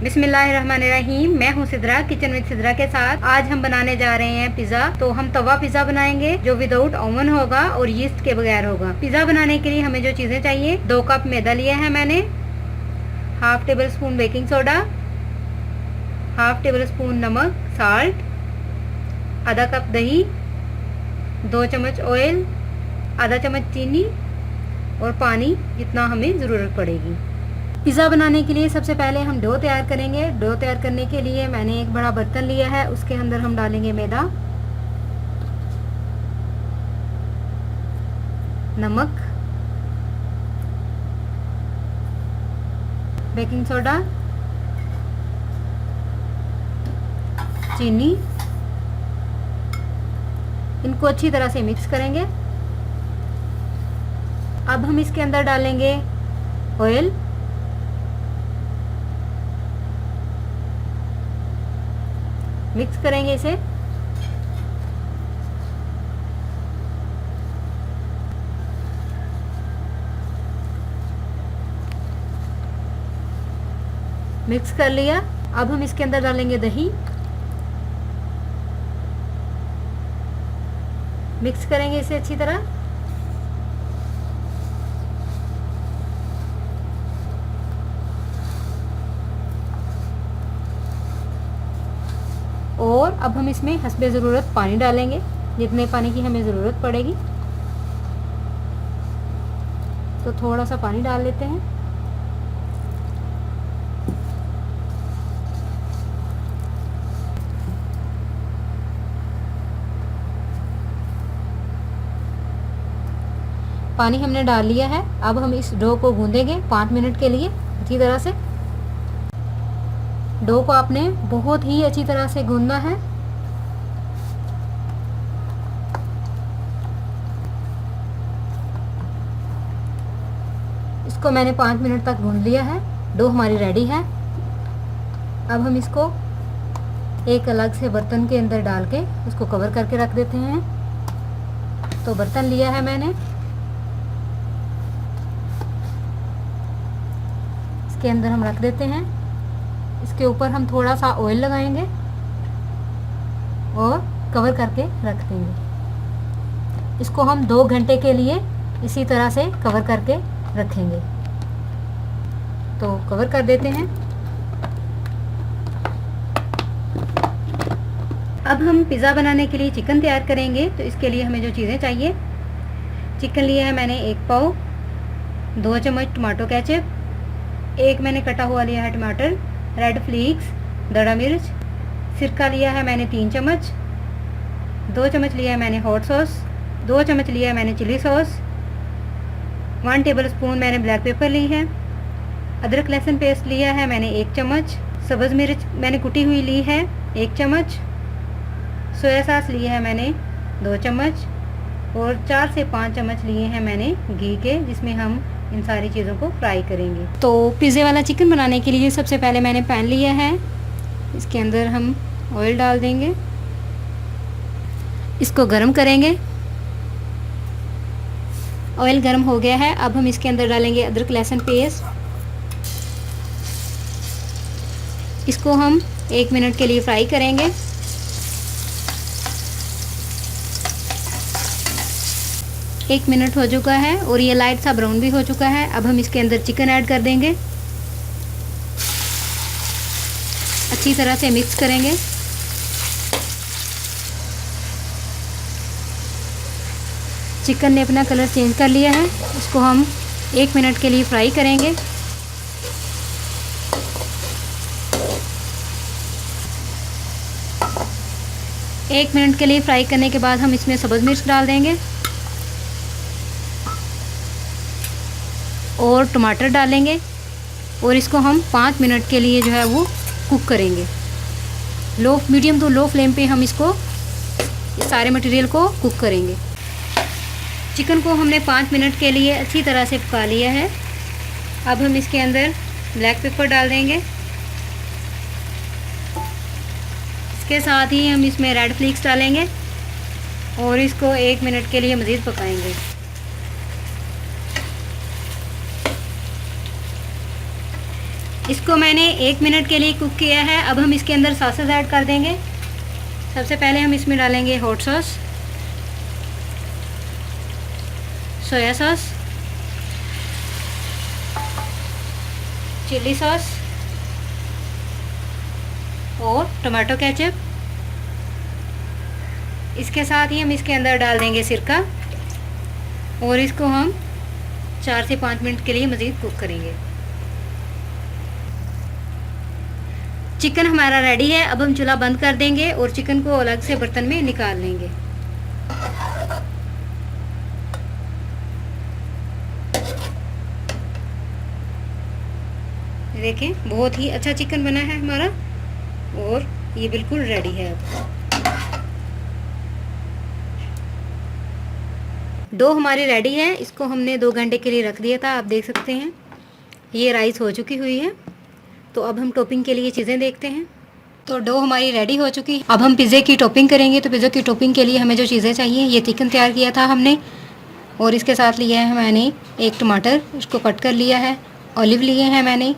बिस्मिल्लाहिर्रहमानिर्रहीम। मैं हूँ सिद्रा, किचन विद सिद्रा के साथ। आज हम बनाने जा रहे हैं पिज़्ज़ा। तो हम तवा पिज़्ज़ा बनाएंगे जो विदाउट ओवन होगा और यीस्ट के बगैर होगा। पिज़्ज़ा बनाने के लिए हमें जो चीज़ें चाहिए, 2 कप मैदा लिया है मैंने, half table spoon baking soda, half table spoon नमक साल्ट, आधा कप दही, 2 चम्मच ऑयल, आधा चम्मच चीनी और पानी जितना हमें ज़रूरत पड़ेगी। पिज़्ज़ा बनाने के लिए सबसे पहले हम डो तैयार करेंगे। डो तैयार करने के लिए मैंने एक बड़ा बर्तन लिया है, उसके अंदर हम डालेंगे मैदा, नमक, बेकिंग सोडा, चीनी। इनको अच्छी तरह से मिक्स करेंगे। अब हम इसके अंदर डालेंगे ऑयल, मिक्स करेंगे इसे। मिक्स कर लिया। अब हम इसके अंदर डालेंगे दही, मिक्स करेंगे इसे अच्छी तरह। और अब हम इसमें हस्बे ज़रूरत पानी डालेंगे, जितने पानी की हमें ज़रूरत पड़ेगी। तो थोड़ा सा पानी डाल लेते हैं। पानी हमने डाल लिया है। अब हम इस डो को गूंदेंगे 5 मिनट के लिए अच्छी तरह से। डो को आपने बहुत ही अच्छी तरह से गूंदना है। इसको मैंने 5 मिनट तक गूंद लिया है। डो हमारी रेडी है। अब हम इसको एक अलग से बर्तन के अंदर डाल के उसको कवर करके रख देते हैं। तो बर्तन लिया है मैंने, इसके अंदर हम रख देते हैं। इसके ऊपर हम थोड़ा सा ऑयल लगाएंगे और कवर करके रख देंगे। इसको हम 2 घंटे के लिए इसी तरह से कवर करके रखेंगे। तो कवर कर देते हैं। अब हम पिज़्ज़ा बनाने के लिए चिकन तैयार करेंगे। तो इसके लिए हमें जो चीज़ें चाहिए, चिकन लिया है मैंने 1 पाव, 2 चम्मच टमाटो केचप, 1 मैंने कटा हुआ लिया है टमाटर, रेड फ्लेक्स, दड़ा मिर्च, सिरका लिया है मैंने 3 चम्मच, 2 चम्मच लिया है मैंने हॉट सॉस, 2 चम्मच लिया है मैंने चिली सॉस, 1 टेबल स्पून मैंने ब्लैक पेपर ली है, अदरक लहसुन पेस्ट लिया है मैंने 1 चम्मच, सब्ज़ मिर्च मैंने कुटी हुई ली है 1 चम्मच, सोया सॉस लिया है मैंने 2 चम्मच और 4 से 5 चम्मच लिए हैं मैंने घी के, जिसमें हम इन सारी चीज़ों को फ्राई करेंगे। तो पिज़्ज़े वाला चिकन बनाने के लिए सबसे पहले मैंने पैन लिया है, इसके अंदर हम ऑयल डाल देंगे, इसको गरम करेंगे। ऑयल गरम हो गया है। अब हम इसके अंदर डालेंगे अदरक लहसुन पेस्ट। इसको हम 1 मिनट के लिए फ्राई करेंगे। एक मिनट हो चुका है और ये लाइट सा ब्राउन भी हो चुका है। अब हम इसके अंदर चिकन ऐड कर देंगे, अच्छी तरह से मिक्स करेंगे। चिकन ने अपना कलर चेंज कर लिया है, इसको हम 1 मिनट के लिए फ्राई करेंगे। एक मिनट के लिए फ्राई करने के बाद हम इसमें सब्ज़ मिर्च डाल देंगे और टमाटर डालेंगे और इसको हम 5 मिनट के लिए जो है वो कुक करेंगे। मीडियम टू लो फ्लेम पे हम इसको सारे मटेरियल को कुक करेंगे। चिकन को हमने 5 मिनट के लिए अच्छी तरह से पका लिया है। अब हम इसके अंदर ब्लैक पेपर डाल देंगे, इसके साथ ही हम इसमें रेड फ्लेक्स डालेंगे और इसको 1 मिनट के लिए मज़ीद पकाएंगे। इसको मैंने 1 मिनट के लिए कुक किया है। अब हम इसके अंदर सॉसेस ऐड कर देंगे। सबसे पहले हम इसमें डालेंगे hot sauce, soya sauce, chilli sauce और टमाटो केचप। इसके साथ ही हम इसके अंदर डाल देंगे सिरका और इसको हम 4 से 5 मिनट के लिए मज़ीद कुक करेंगे। चिकन हमारा रेडी है। अब हम चूल्हा बंद कर देंगे और चिकन को अलग से बर्तन में निकाल लेंगे। देखें, बहुत ही अच्छा चिकन बना है हमारा और ये बिल्कुल रेडी है। अब डो हमारी रेडी है। इसको हमने 2 घंटे के लिए रख दिया था। आप देख सकते हैं ये राइस हो चुकी हुई है। तो अब हम टॉपिंग के लिए चीज़ें देखते हैं। तो डो हमारी रेडी हो चुकी है। अब हम पिज़्ज़े की टॉपिंग करेंगे। तो पिज़्ज़ा की टॉपिंग के लिए हमें जो चीज़ें चाहिए, ये चिकन तैयार किया था हमने और इसके साथ लिया है मैंने एक टमाटर, इसको कट कर लिया है। ऑलिव लिए हैं मैंने,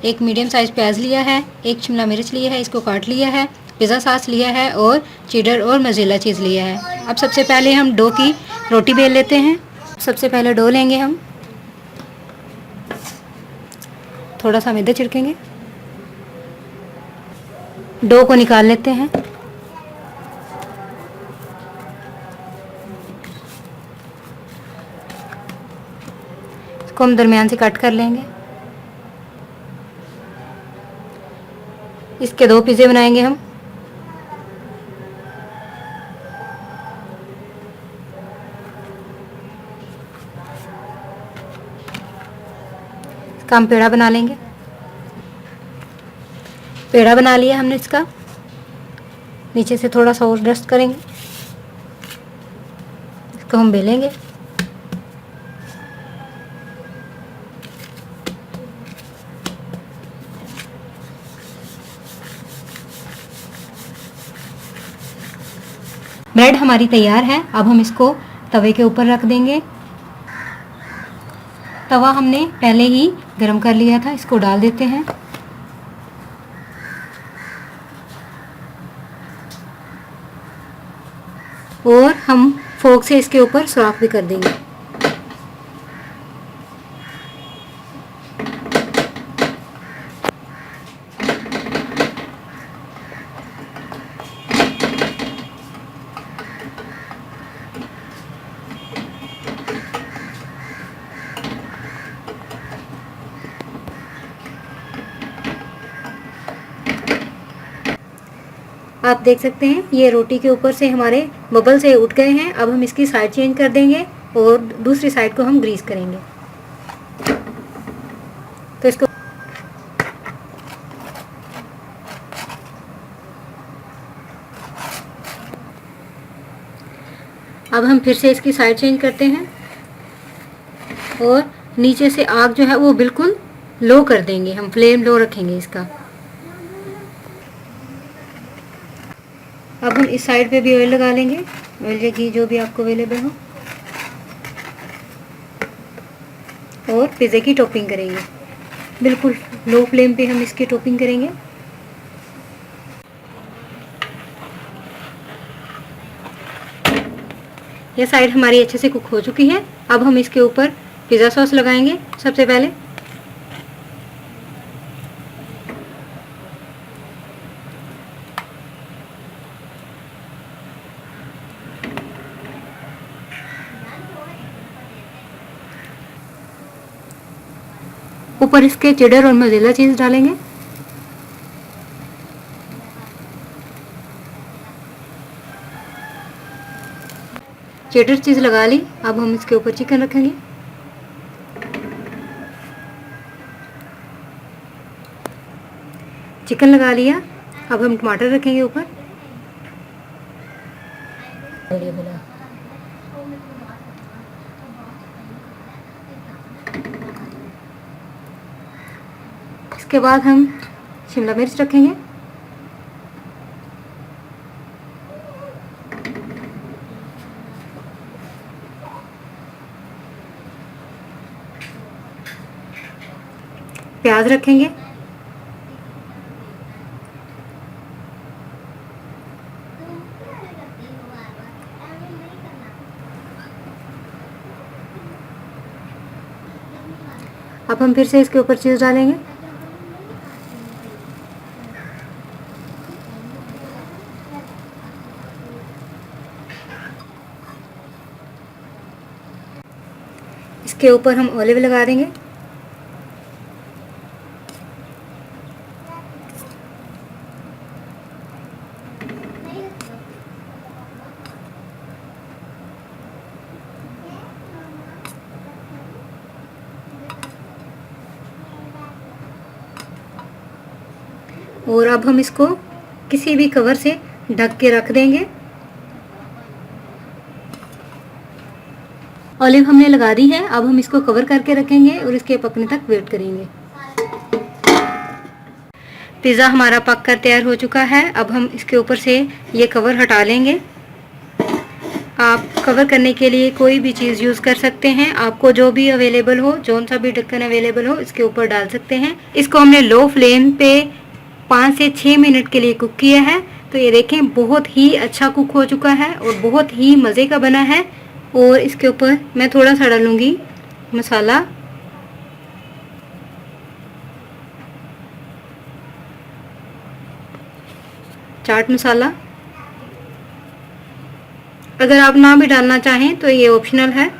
एक मीडियम साइज़ प्याज लिया है, एक शिमला मिर्च लिया है, इसको काट लिया है, पिज़्ज़ा सॉस लिया है और चीडर और मोज़रेला चीज़ लिया है। अब सबसे पहले हम डो की रोटी बेल लेते हैं। सबसे पहले डो लेंगे हम, थोड़ा सा मैदा छिड़केंगे, डो को निकाल लेते हैं। इसको हम दरमियान से कट कर लेंगे। इसके 2 पिज़्ज़े बनाएंगे हम। इसका हम पेड़ा बना लेंगे। पेड़ा बना लिया हमने इसका। नीचे से थोड़ा सा और डस्ट करेंगे। इसको हम बेलेंगे। ब्रेड हमारी तैयार है। अब हम इसको तवे के ऊपर रख देंगे। तवा हमने पहले ही गरम कर लिया था, इसको डाल देते हैं। और हम फोक से इसके ऊपर सुराख भी कर देंगे। आप देख सकते हैं ये रोटी के ऊपर से हमारे बबल से उठ गए हैं। अब हम इसकी साइड चेंज कर देंगे और दूसरी साइड को हम ग्रीस करेंगे। तो इसको अब हम फिर से इसकी साइड चेंज करते हैं और नीचे से आग जो है वो बिल्कुल लो कर देंगे। हम फ्लेम लो रखेंगे इसका। अब हम इस साइड पे भी ऑयल लगा लेंगे, ऑयल या घी जो भी आपको अवेलेबल हो, और पिज़्ज़े की टॉपिंग करेंगे। बिल्कुल लो फ्लेम पे हम इसकी टॉपिंग करेंगे। यह साइड हमारी अच्छे से कुक हो चुकी है। अब हम इसके ऊपर पिज़्ज़ा सॉस लगाएंगे। सबसे पहले ऊपर इसके चेडर और मोज़रेला चीज़ डालेंगे। चेडर चीज़ लगा ली। अब हम इसके ऊपर चिकन रखेंगे। चिकन लगा लिया। अब हम टमाटर रखेंगे ऊपर। इसके बाद हम शिमला मिर्च रखेंगे। प्याज रखेंगे। अब हम फिर से इसके ऊपर चीज़ डालेंगे। इसके ऊपर हम ऑलिव लगा देंगे। और अब हम इसको किसी भी कवर से ढक के रख देंगे। ऑलिव हमने लगा दी है, अब हम इसको कवर करके रखेंगे और इसके पकने तक वेट करेंगे। पिज़्ज़ा हमारा पक कर तैयार हो चुका है। अब हम इसके ऊपर से ये कवर हटा लेंगे। आप कवर करने के लिए कोई भी चीज़ यूज़ कर सकते हैं, आपको जो भी अवेलेबल हो, जौन सा भी ढक्कन अवेलेबल हो इसके ऊपर डाल सकते हैं। इसको हमने लो फ्लेम पे 5 से 6 मिनट के लिए कुक किया है। तो ये देखें बहुत ही अच्छा कुक हो चुका है और बहुत ही मज़े का बना है। और इसके ऊपर मैं थोड़ा सा डालूँगी मसाला। चाट मसाला। अगर आप ना भी डालना चाहें तो ये ऑप्शनल है,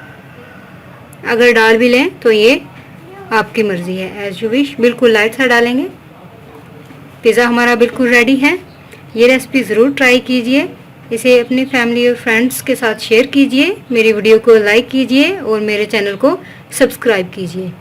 अगर डाल भी लें तो ये आपकी मर्ज़ी है, एज यू विश। बिल्कुल लाइट सा डालेंगे। पिज़्ज़ा हमारा बिल्कुल रेडी है। ये रेसिपी ज़रूर ट्राई कीजिए, इसे अपनी फैमिली और फ्रेंड्स के साथ शेयर कीजिए, मेरी वीडियो को लाइक कीजिए और मेरे चैनल को सब्सक्राइब कीजिए।